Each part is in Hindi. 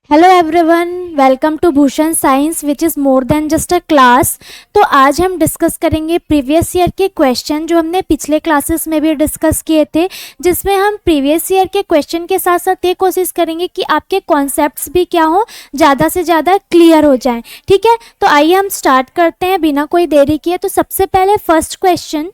Hello everyone, welcome to Bhushan science which is more than just a class. तो आज हम डिस्कस करेंगे प्रीवियस ईयर के क्वेश्चन जो हमने पिछले क्लासेस में भी डिस्कस किए थे, जिसमें हम प्रीवियस ईयर के क्वेश्चन के साथ साथ ये कोशिश करेंगे कि आपके कॉन्सेप्ट्स भी क्या हो, ज़्यादा से ज़्यादा क्लियर हो जाएं। ठीक है, तो आइए हम स्टार्ट करते हैं बिना कोई देरी किए। तो सबसे पहले first question,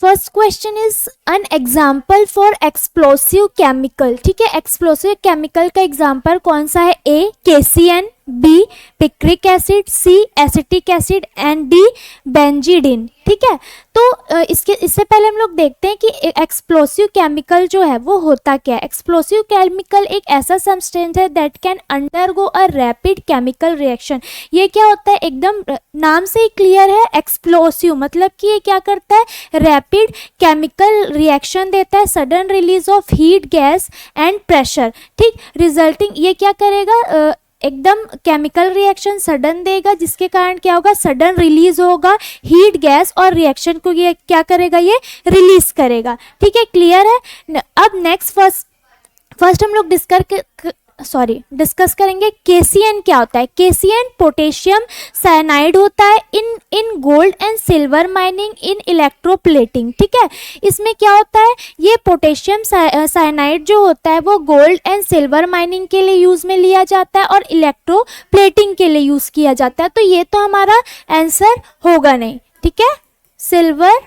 first question is an example for explosive chemical. ठीक है, एक्सप्लोसिव केमिकल का एग्जाम्पल कौन सा है? A KCN, B picric acid, C acetic acid and D benzidine. ठीक है, तो इससे पहले हम लोग देखते हैं कि एक्सप्लोसिव केमिकल जो है वो होता क्या है। एक्सप्लोसिव केमिकल एक ऐसा सब्सटेंस है that can undergo a rapid chemical reaction. ये क्या होता है, एकदम नाम से ही क्लियर है, एक्सप्लोसिव मतलब कि ये क्या करता है, रैपिड केमिकल रिएक्शन देता है, sudden release of heat gas and pressure. ठीक, रिजल्टिंग ये क्या करेगा, एकदम केमिकल रिएक्शन सडन देगा, जिसके कारण क्या होगा, सडन रिलीज होगा हीट गैस और रिएक्शन को ये क्या करेगा, ये रिलीज करेगा। ठीक है, क्लियर है। अब नेक्स्ट फर्स्ट हम लोग डिस्कस करेंगे KCN क्या होता है। KCN पोटेशियम साइनाइड होता है in gold and silver mining in electroplating. ठीक है, इसमें क्या होता है, ये पोटेशियम साइनाइड जो होता है वो गोल्ड एंड सिल्वर माइनिंग के लिए यूज में लिया जाता है और इलेक्ट्रोप्लेटिंग के लिए यूज किया जाता है। तो ये तो हमारा आंसर होगा नहीं। ठीक है, सिल्वर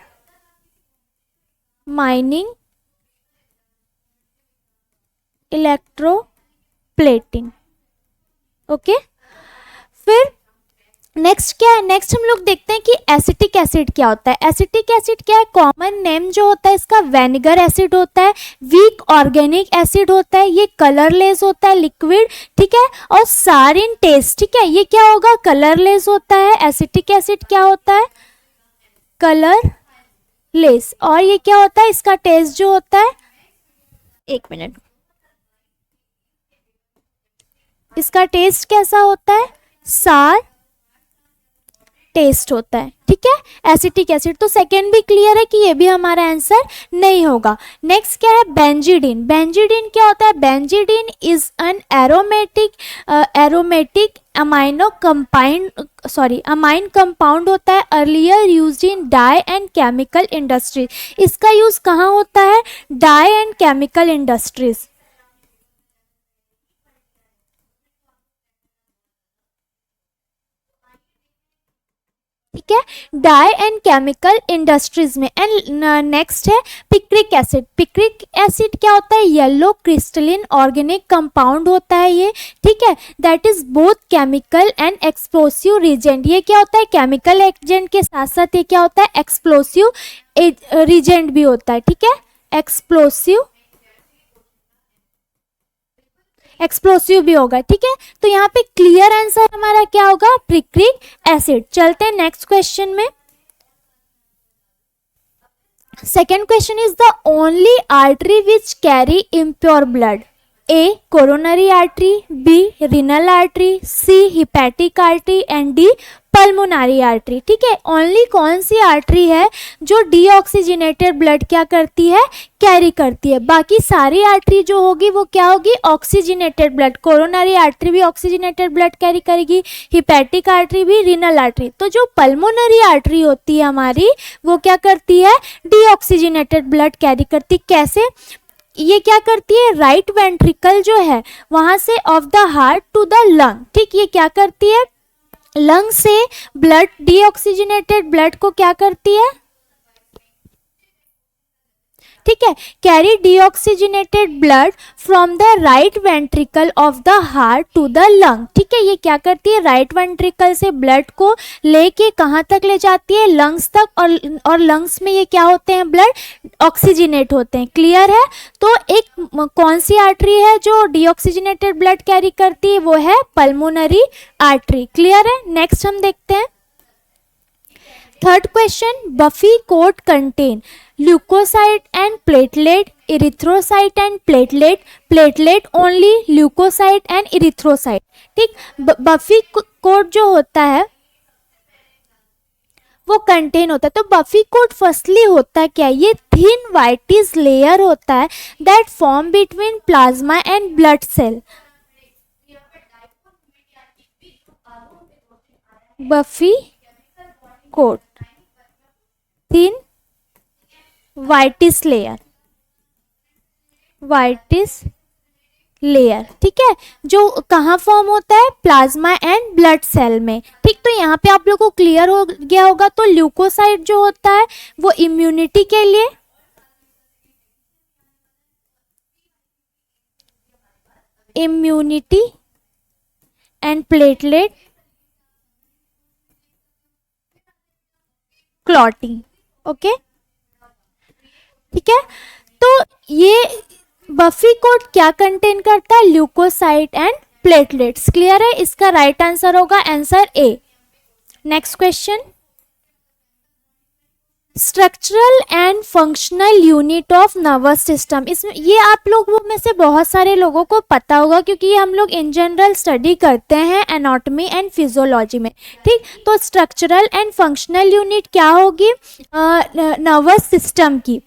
माइनिंग, इलेक्ट्रोप्लेटिंग। ओके, फिर नेक्स्ट क्या है, नेक्स्ट हम लोग देखते हैं कि एसिटिक एसिड क्या होता है। एसिटिक एसिड क्या है, कॉमन नेम जो होता है इसका वेनेगर एसिड होता है, वीक ऑर्गेनिक एसिड होता है, ये कलरलेस होता है, लिक्विड। ठीक है, और सार इन टेस्ट। ठीक है, ये क्या होगा, कलरलेस होता है। एसिटिक एसिड क्या होता है, कलरलेस। और ये क्या होता है, इसका टेस्ट जो होता है, एक मिनट, इसका टेस्ट कैसा होता है, सार टेस्ट होता है। ठीक है, एसिटिक एसिड। तो सेकेंड भी क्लियर है कि ये भी हमारा आंसर नहीं होगा। नेक्स्ट क्या है, बेंजीडिन। बेंजीडिन क्या होता है, benzidine is an aromatic amine compound होता है, earlier used in dye and chemical industry. इसका यूज कहाँ होता है, डाई एंड केमिकल इंडस्ट्रीज। ठीक है, डाई एंड केमिकल इंडस्ट्रीज में। एंड नेक्स्ट है पिक्रिक एसिड। पिक्रिक एसिड क्या होता है, येलो क्रिस्टलिन ऑर्गेनिक कंपाउंड होता है ये। ठीक है, that is both chemical and explosive reagent. ये क्या होता है, केमिकल एजेंट के साथ साथ ये क्या होता है, एक्सप्लोसिव रिजेंट भी होता है। ठीक है, एक्सप्लोसिव भी होगा। ठीक है, तो यहाँ पे क्लियर आंसर हमारा क्या होगा, पिक्रिक एसिड। चलते हैं नेक्स्ट क्वेश्चन में। Second question is the only artery which carry impure blood. A coronary artery, B renal artery, C hepatic artery and D pulmonary artery. ठीक है, ओनली कौन सी आर्टरी है जो डीऑक्सीजनेटेड ब्लड क्या करती है, कैरी करती है। बाकी सारी आर्टरी जो होगी वो क्या होगी, ऑक्सीजनेटेड ब्लड। कोरोनरी आर्टरी भी ऑक्सीजनेटेड ब्लड कैरी करेगी, हिपैटिक आर्टरी भी, रीनल आर्टरी। तो जो पल्मोनरी आर्टरी होती है हमारी, वो क्या करती है, डीऑक्सीजनेटेड ब्लड कैरी करती। कैसे, ये क्या करती है, राइट वेंट्रिकल जो है वहां से of the heart to the lung. ठीक, ये क्या करती है, लंग से ब्लड, डीऑक्सीजनेटेड ब्लड को क्या करती है, ठीक है, carry deoxygenated blood from the right ventricle of the heart to the lung. ठीक है, ये क्या करती है, राइट वेंट्रिकल से ब्लड को लेके कहाँ तक ले जाती है, लंग्स तक। और लंग्स में ये क्या होते हैं, ब्लड ऑक्सीजनेट होते हैं। क्लियर है। तो एक कौन सी आर्टरी है जो डीऑक्सीजनेटेड ब्लड कैरी करती है, वो है पल्मोनरी आर्टरी। क्लियर है। नेक्स्ट हम देखते हैं third question, buffy coat contain leukocyte and platelet, erythrocyte and platelet only, leukocyte and erythrocyte। ठीक, बफी कोट जो होता है वो कंटेन होता है। तो बफी कोट फर्स्टली होता क्या है, ये थिन व्हाइटिश लेयर होता है that form between plasma and blood cell. Buffy coat thin whitish layer, whitish layer, ठीक है, जो कहाँ फॉर्म होता है, प्लाज्मा एंड ब्लड सेल में। ठीक, तो यहाँ पे आप लोगों को क्लियर हो गया होगा। तो ल्यूकोसाइट जो होता है वो इम्यूनिटी के लिए, immunity and platelet clotting, okay, ठीक है। तो ये बफी कोट क्या कंटेन करता है, ल्यूकोसाइट एंड प्लेटलेट्स। क्लियर है, इसका राइट आंसर होगा answer A. Next question, structural and functional unit of nervous system. इसमें ये आप लोगों में से बहुत सारे लोगों को पता होगा क्योंकि ये हम लोग इन जनरल स्टडी करते हैं एनाटॉमी एंड फिजियोलॉजी में। ठीक, तो स्ट्रक्चरल एंड फंक्शनल यूनिट क्या होगी नर्वस सिस्टम की,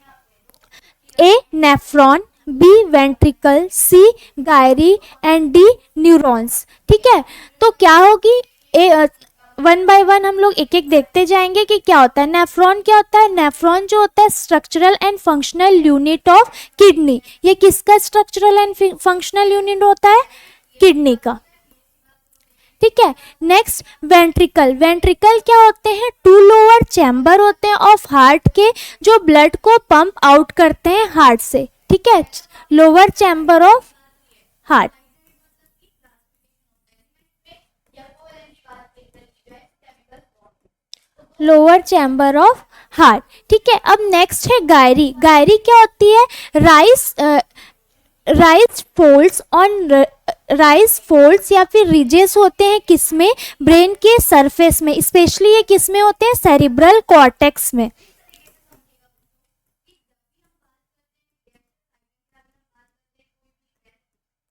A nephron, B ventricle, C gyri and D neurons. ठीक है, तो क्या होगी, ए वन बाय वन हम लोग एक एक देखते जाएंगे कि क्या होता है। नेफ्रॉन क्या होता है, नेफ्रॉन जो होता है structural and functional unit of kidney. ये किसका स्ट्रक्चरल एंड फंक्शनल यूनिट होता है, किडनी का। ठीक है, नेक्स्ट वेंट्रिकल। वेंट्रिकल क्या होते हैं, टू लोअर चैम्बर होते हैं ऑफ हार्ट के जो ब्लड को पंप आउट करते हैं हार्ट से। ठीक है, lower chamber of heart. Lower chamber of heart. ठीक है, अब नेक्स्ट है गायरी। गायरी क्या होती है, rice folds on rice folds या फिर रिजेस होते हैं किसमें, ब्रेन के सरफेस में। स्पेशली ये किसमें होते हैं, सेरिब्रल कॉर्टेक्स में।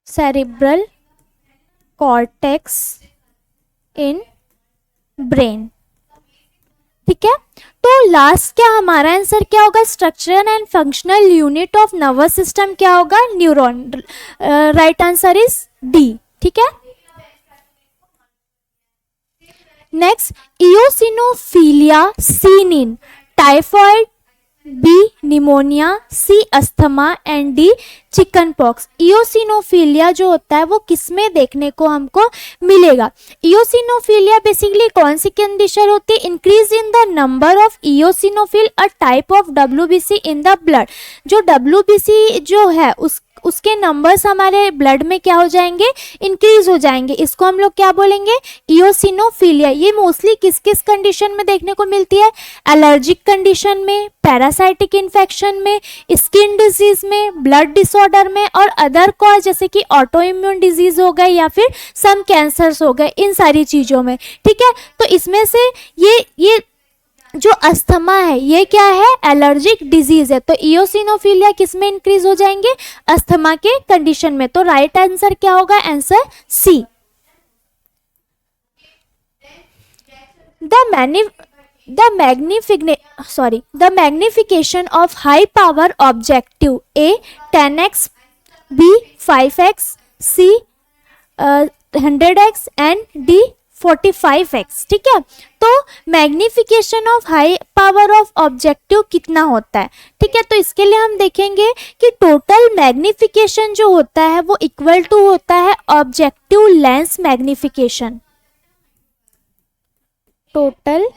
Cerebral cortex in brain. ठीक है, तो लास्ट क्या हमारा आंसर क्या होगा, structural and functional unit of nervous system क्या होगा, neuron. Right answer is D. ठीक है, next eosinophilia seen in typhoid, B pneumonia, C asthma and D chicken pox. Eosinophilia जो होता है वो किसमें देखने को हमको मिलेगा। इओसिनोफिलिया बेसिकली कौन सी कंडीशन होती है, increase in the number of eosinophil, a type of WBC in the blood. जो डब्ल्यूबीसी जो है उसके नंबर्स हमारे ब्लड में क्या हो जाएंगे, इंक्रीज हो जाएंगे। इसको हम लोग क्या बोलेंगे, इओसिनोफिलिया। ये मोस्टली किस किस कंडीशन में देखने को मिलती है, एलर्जिक कंडीशन में, पैरासाइटिक इन्फेक्शन में, स्किन डिजीज में, ब्लड डिसऑर्डर में और अदर कॉज जैसे कि ऑटो इम्यून डिजीज हो गए या फिर सम कैंसर्स हो गए, इन सारी चीज़ों में। ठीक है, तो इसमें से ये जो अस्थमा है ये क्या है, एलर्जिक डिजीज है। तो इओसिनोफिलिया किस में इंक्रीज हो जाएंगे, अस्थमा के कंडीशन में। तो राइट आंसर क्या होगा, answer C. The magnification of high power objective, A 10x, B 5x, C 100x and D 45x। ठीक है, तो magnification of high power of objective कितना होता है। ठीक है, तो इसके लिए हम देखेंगे कि टोटल मैग्निफिकेशन जो होता है वो इक्वल टू होता है objective lens magnification. Total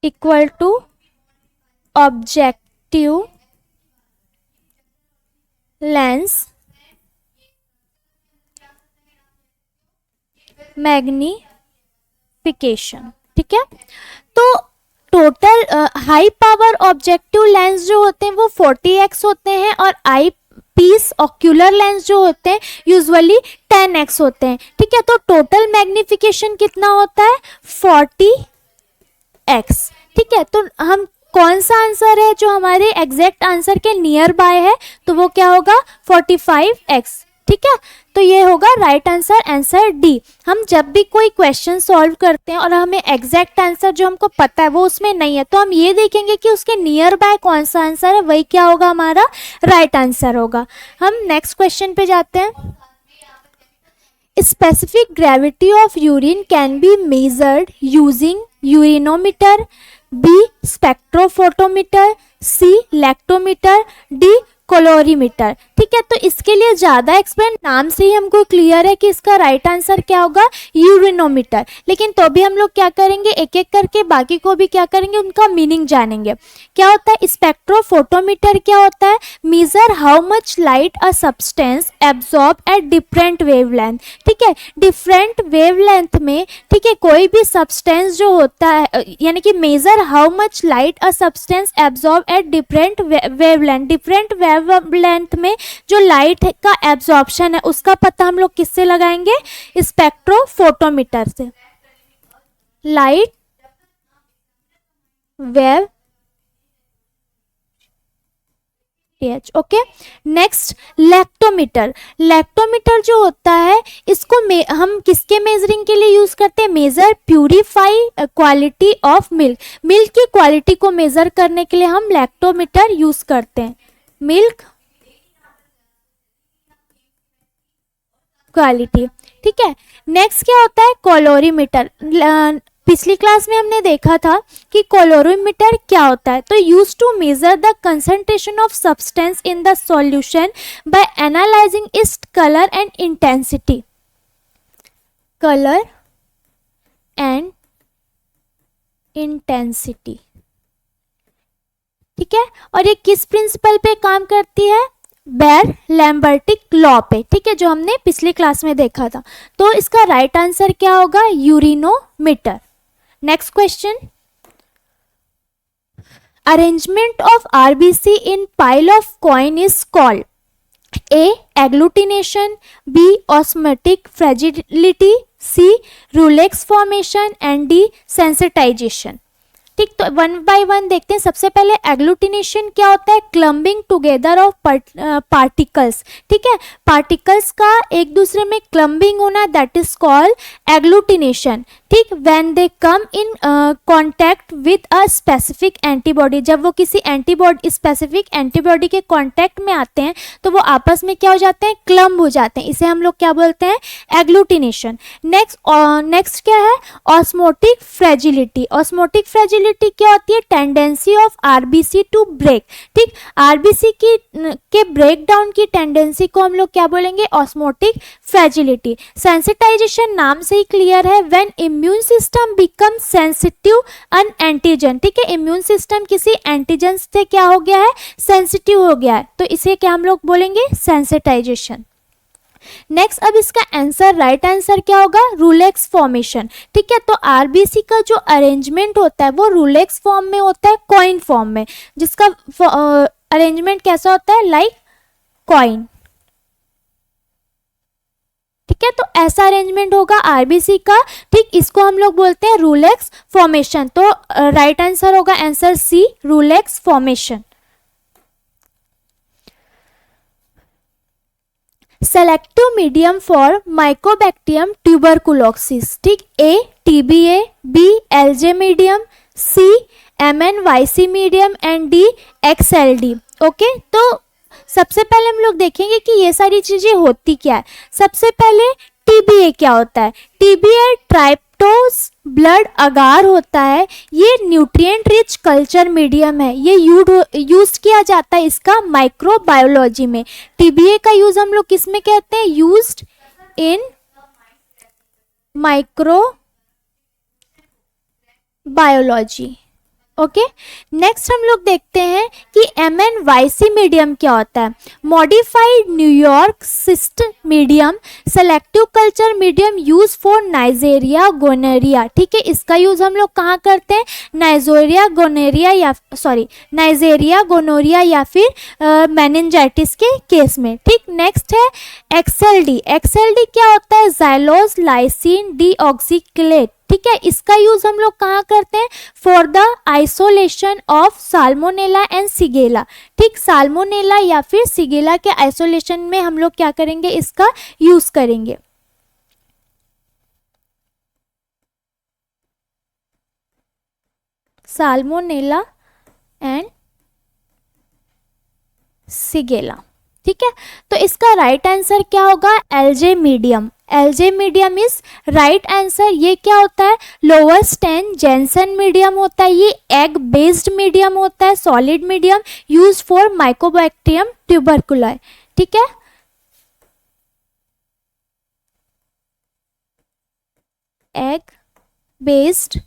equal to objective lens magnification. ठीक है, तो total high power objective lens जो होते हैं वो 40x होते हैं और आई पीस ऑक्यूलर लेंस जो होते हैं यूजुअली 10x होते हैं। ठीक है, तो टोटल मैग्निफिकेशन कितना होता है, 40x। ठीक है, तो हम कौन सा आंसर है जो हमारे एग्जैक्ट आंसर के नियर बाय है, तो वो क्या होगा 45x। ठीक है, तो ये होगा राइट आंसर, आंसर डी। हम जब भी कोई क्वेश्चन सॉल्व करते हैं और हमें एग्जैक्ट आंसर जो हमको पता है वो उसमें नहीं है, तो हम ये देखेंगे कि उसके नियर बाय कौन सा आंसर है, वही क्या होगा, हमारा राइट आंसर होगा। हम नेक्स्ट क्वेश्चन पे जाते हैं। Specific gravity of urine can be measured using urinometer, B spectrophotometer, C lactometer, D colorimeter. ठीक है, तो इसके लिए ज़्यादा एक्सप्लेन, नाम से ही हमको क्लियर है कि इसका राइट आंसर क्या होगा, यूरिनोमीटर। लेकिन तो भी हम लोग क्या करेंगे, एक एक करके बाकी को भी क्या करेंगे, उनका मीनिंग जानेंगे। क्या होता है स्पेक्ट्रोफोटोमीटर, क्या होता है, major how much light a substance absorb at different wavelength. ठीक है, डिफरेंट वेवलेंथ में, ठीक है, कोई भी सब्सटेंस जो होता है, यानी कि major how much light a substance absorb at different wavelength, different wavelength में जो लाइट का एब्जॉर्प्शन है उसका पता हम लोग किससे लगाएंगे, स्पेक्ट्रोफोटोमीटर से। Light wave okay. Next lactometer, lactometer जो होता है इसको हम किसके मेजरिंग के लिए यूज करते हैं, measure purify quality of milk, milk की क्वालिटी को मेजर करने के लिए हम लैक्टोमीटर यूज करते हैं, मिल्क क्वालिटी। ठीक है, नेक्स्ट क्या होता है, कोलोरीमीटर। पिछली क्लास में हमने देखा था कि कोलोरीमीटर क्या होता है, तो use to measure the concentration of substance in the solution by analysing its colour and intensity, colour and intensity. ठीक है, और ये किस प्रिंसिपल पे काम करती है, बेर लैम्बर्टिक लॉ पे। ठीक है, जो हमने पिछली क्लास में देखा था। तो इसका राइट आंसर क्या होगा, urinometer. Next question, arrangement of RBC in pile of coin is called, A agglutination, B osmotic fragility, C rouleaux formation and D sensitization. ठीक, तो वन बाय वन देखते हैं। सबसे पहले एग्लूटिनेशन क्या होता है, क्लम्बिंग टुगेदर ऑफ पार्टिकल्स। ठीक है, पार्टिकल्स का एक दूसरे में क्लम्बिंग होना, दैट इज कॉल्ड एग्लूटिनेशन। ठीक, when they come in contact with a specific antibody, जब वो किसी एंटीबॉडी, स्पेसिफिक एंटीबॉडी के कांटेक्ट में आते हैं तो वो आपस में क्या हो जाते हैं, क्लम्ब हो जाते हैं, इसे हम लोग क्या बोलते हैं, एग्लूटिनेशन। नेक्स्ट क्या है, ऑस्मोटिक फ्रेजिलिटी। ऑस्मोटिक फ्रेजिलिटी क्या होती है, tendency of RBC to break. ठीक, आरबीसी की के ब्रेक डाउन की टेंडेंसी को हम लोग क्या बोलेंगे, ऑस्मोटिक फ्रेजिलिटी। सेंसिटाइजेशन नाम से ही क्लियर है, when immune system become sensitive on antigen. ठीक है, इम्यून सिस्टम किसी एंटीजन से क्या हो गया है, सेंसिटिव हो गया है, तो इसे क्या हम लोग बोलेंगे, सेंसिटाइजेशन। नेक्स्ट, अब इसका आंसर, राइट आंसर क्या होगा, रूलेक्स फॉर्मेशन। ठीक है, तो आरबीसी का जो अरेंजमेंट होता है वो रूलेक्स फॉर्म में होता है, कॉइन फॉर्म में, जिसका अरेंजमेंट कैसा होता है, लाइक कॉइन। ठीक है, तो ऐसा अरेंजमेंट होगा आरबीसी का। ठीक, इसको हम लोग बोलते हैं रूलेक्स फॉर्मेशन। तो राइट आंसर होगा answer C, rouleaux formation. Selective medium for mycobacterium tuberculosis. ठीक, A TBA, B LJ medium, C MNYC medium and D XLD. Okay, तो सबसे पहले हम लोग देखेंगे कि ये सारी चीजें होती क्या है। सबसे पहले टीबीए क्या होता है, टीबीए ट्राइप्टोज ब्लड अगार होता है, ये न्यूट्रिएंट रिच कल्चर मीडियम है, ये यूज किया जाता है इसका माइक्रोबायोलॉजी में। टीबीए का यूज हम लोग किस में कहते हैं, used in microbiology. Okay, next हम लोग देखते हैं कि एमएनवाईसी मीडियम क्या होता है, modified New York city medium, selective culture medium use for Neisseria gonorrhoeae. ठीक है, इसका यूज हम लोग कहाँ करते हैं, नाइजेरिया गोनोरिया या फिर मेनिंजाइटिस के केस में। ठीक, नेक्स्ट है एक्सएलडी। एक्सएलडी क्या होता है, जाइलोज लाइसिन डीऑक्सीक्लेट। ठीक ठीक है, इसका यूज हम लोग कहाँ करते हैं, for the isolation of salmonella and shigella. ठीक, साल्मोनेला या फिर सिगेला के आइसोलेशन में हम लोग क्या करेंगे, इसका यूज करेंगे। Salmonella and shigella. ठीक है, तो इसका राइट आंसर क्या होगा, LJ medium. LJ medium is right answer. ये क्या होता है, लोअर स्टैन जेंसन मीडियम होता है, ये एग बेस्ड मीडियम होता है, solid medium use for mycobacterium tuberculi. ठीक है, egg based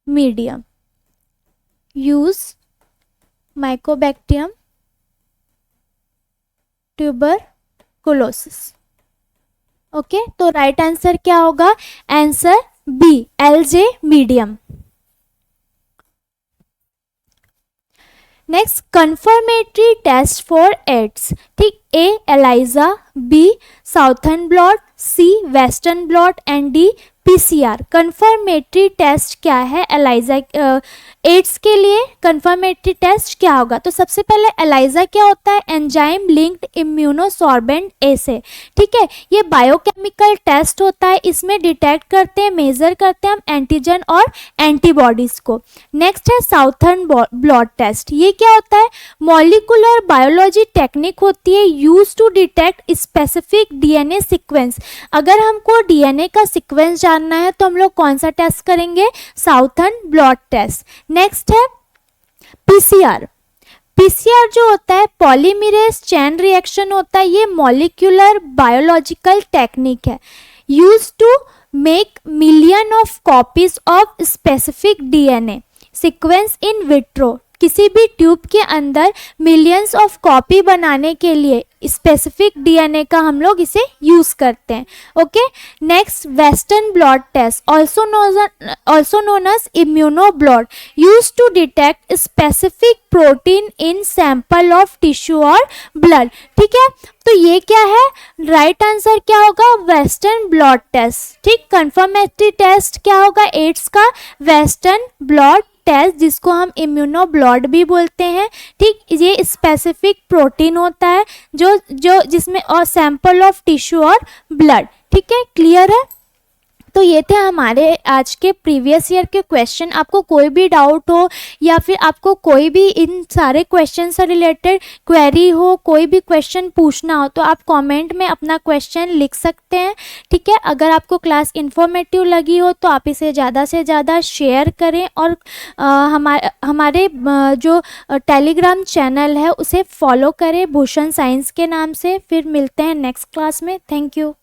medium use mycobacterium tuberculosis. Okay, तो राइट आंसर क्या होगा, answer B, LJ medium. Next, confirmatory test for AIDS. ठीक, A ELISA, B southern blot, C western blot and D PCR. Confirmatory test क्या है एलाइजा एड्स के लिए, कंफर्मेटरी टेस्ट क्या होगा, तो सबसे पहले एलाइजा क्या होता है, एंजाइम लिंक्ड इम्यूनोसॉर्बेंट एसे। ठीक है, ये बायोकेमिकल टेस्ट होता है, इसमें डिटेक्ट करते हैं, मेजर करते हैं हम एंटीजन और एंटीबॉडीज को। नेक्स्ट है साउथर्न ब्लॉट टेस्ट। ये क्या होता है, मॉलिकुलर बायोलॉजी टेक्निक होती है, use to detect specific DNA sequence. अगर हमको डीएनए का सीक्वेंस जानना है तो हम लोग कौन सा टेस्ट करेंगे, साउथर्न ब्लॉट टेस्ट। नेक्स्ट है पीसीआर। पीसीआर जो होता है पॉलीमरेज चेन रिएक्शन होता है, ये मॉलिक्यूलर बायोलॉजिकल टेक्निक है, use to make million of copies of specific DNA sequence in vitro. किसी भी ट्यूब के अंदर मिलियंस ऑफ कॉपी बनाने के लिए स्पेसिफिक डीएनए का हम लोग इसे यूज करते हैं। Okay, next western blot test, also known as immunoblot, use to detect specific protein in sample of tissue और ब्लड। ठीक है, तो ये क्या है, राइट आंसर क्या होगा, वेस्टर्न ब्लॉट टेस्ट। ठीक, कंफर्मेटरी टेस्ट क्या होगा एड्स का, वेस्टर्न ब्लॉट टेस्ट, जिसको हम इम्यूनो ब्लॉट भी बोलते हैं। ठीक, ये स्पेसिफिक प्रोटीन होता है जो जिसमें और सैंपल ऑफ टिश्यू और ब्लड। ठीक है, क्लियर है। तो ये थे हमारे आज के प्रीवियस ईयर के क्वेश्चन। आपको कोई भी डाउट हो या फिर आपको कोई भी इन सारे क्वेश्चन से रिलेटेड क्वेरी हो, कोई भी क्वेश्चन पूछना हो, तो आप कमेंट में अपना क्वेश्चन लिख सकते हैं। ठीक है, अगर आपको क्लास इन्फॉर्मेटिव लगी हो तो आप इसे ज़्यादा से ज़्यादा शेयर करें और हमारे जो टेलीग्राम चैनल है उसे फॉलो करें भूषण साइंस के नाम से। फिर मिलते हैं नेक्स्ट क्लास में। Thank you.